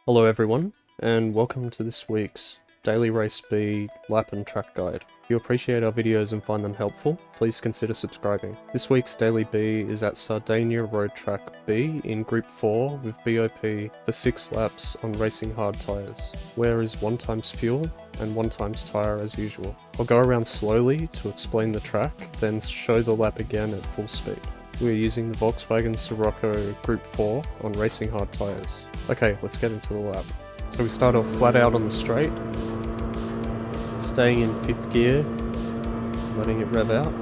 Hello everyone, and welcome to this week's Daily Race B Lap and Track Guide. If you appreciate our videos and find them helpful, please consider subscribing. This week's Daily B is at Sardegna Road Track B in Group 4 with BOP for 6 laps on racing hard tyres. Wear is 1 times fuel and 1 times tyre as usual. I'll go around slowly to explain the track, then show the lap again at full speed. We're using the Volkswagen Sirocco Group 4 on racing hard tyres. Okay, let's get into the lap. So we start off flat out on the straight, staying in 5th gear, letting it rev out,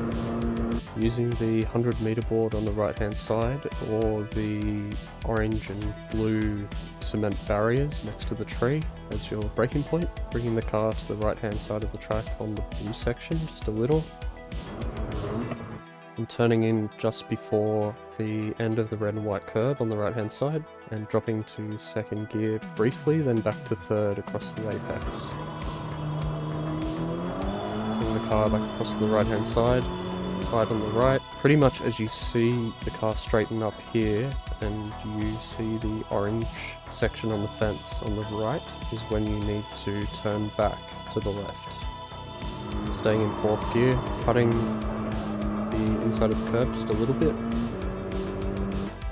using the 100 meter board on the right hand side or the orange and blue cement barriers next to the tree as your braking point, bringing the car to the right hand side of the track on the blue section just a little. And turning in just before the end of the red and white curb on the right hand side and dropping to 2nd gear briefly, then back to 3rd across the apex. Bring the car back across to the right hand side, tight on the right. Pretty much as you see the car straighten up here and you see the orange section on the fence on the right is when you need to turn back to the left. Staying in 4th gear, cutting the inside of the curb just a little bit,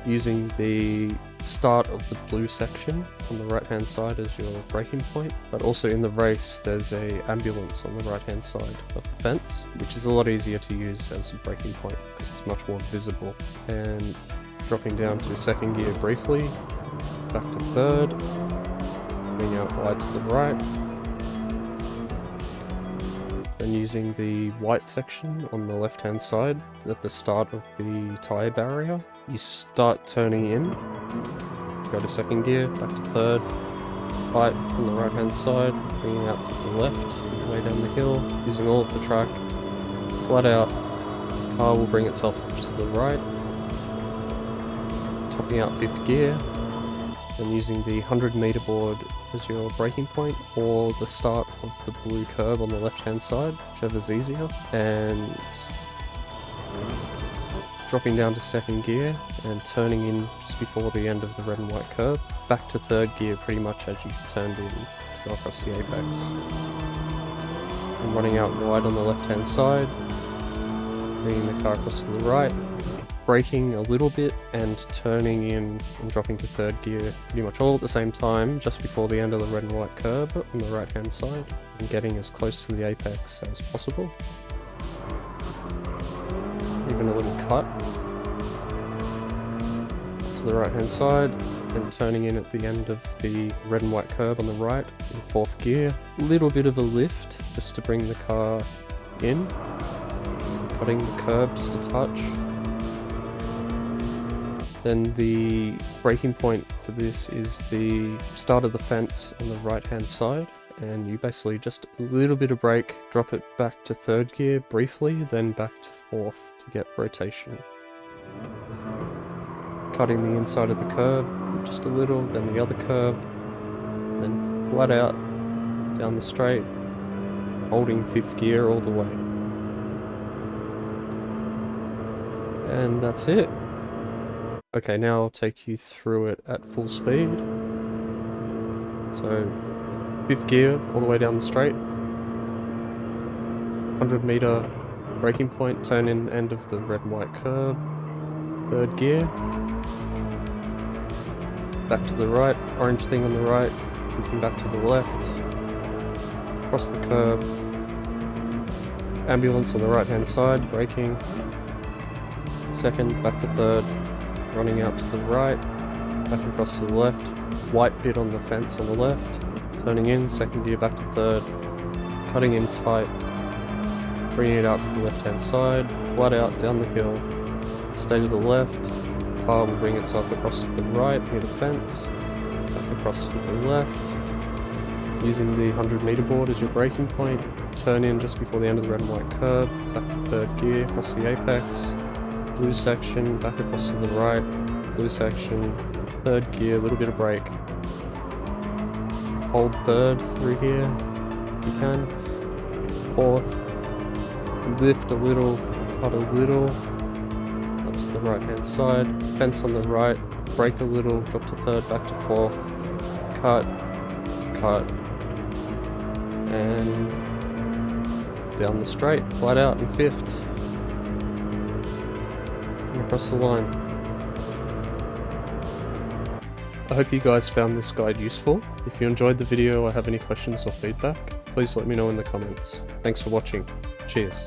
using the start of the blue section on the right hand side as your braking point, but also in the race there's a ambulance on the right hand side of the fence, which is a lot easier to use as a braking point because it's much more visible. And dropping down to 2nd gear briefly, back to 3rd, moving out wide to the right, then using the white section on the left hand side at the start of the tyre barrier. You start turning in, go to 2nd gear, back to 3rd, tight on the right hand side, bringing out to the left, way down the hill, using all of the track, flat out, the car will bring itself across to the right, topping out 5th gear, then using the 100 meter board as your braking point or the start of the blue curb on the left hand side, whichever's easier, and dropping down to 2nd gear and turning in just before the end of the red and white curb, back to 3rd gear pretty much as you turned in to go across the apex. And running out wide on the left hand side, bringing the car across to the right, braking a little bit and turning in and dropping to 3rd gear pretty much all at the same time just before the end of the red and white curb on the right hand side and getting as close to the apex as possible. Even a little cut to the right hand side and turning in at the end of the red and white curb on the right in 4th gear. A little bit of a lift just to bring the car in, cutting the curb just a touch. Then the braking point for this is the start of the fence on the right hand side, and you basically just a little bit of brake, drop it back to 3rd gear briefly, then back to 4th to get rotation. Cutting the inside of the curb just a little, then the other curb, then flat out down the straight, holding 5th gear all the way. And that's it. Okay, now I'll take you through it at full speed. So, 5th gear all the way down the straight. 100 meter braking point, turn in end of the red and white curb. 3rd gear. Back to the right, orange thing on the right, looking back to the left. Across the curb. Ambulance on the right hand side, braking. 2nd, back to 3rd. Running out to the right, back across to the left, white bit on the fence on the left, turning in, 2nd gear back to 3rd, cutting in tight, bringing it out to the left hand side, flat out down the hill, stay to the left, car will bring itself across to the right near the fence, back across to the left, using the 100 meter board as your braking point, turn in just before the end of the red and white curb, back to 3rd gear, across the apex, blue section, back across to the right, blue section, 3rd gear, a little bit of brake. Hold 3rd through here, if you can. 4th, lift a little, cut a little, up to the right hand side, fence on the right, brake a little, drop to 3rd, back to 4th, cut, and down the straight, flat out in 5th, and across the line. I hope you guys found this guide useful. If you enjoyed the video or have any questions or feedback, please let me know in the comments. Thanks for watching. Cheers.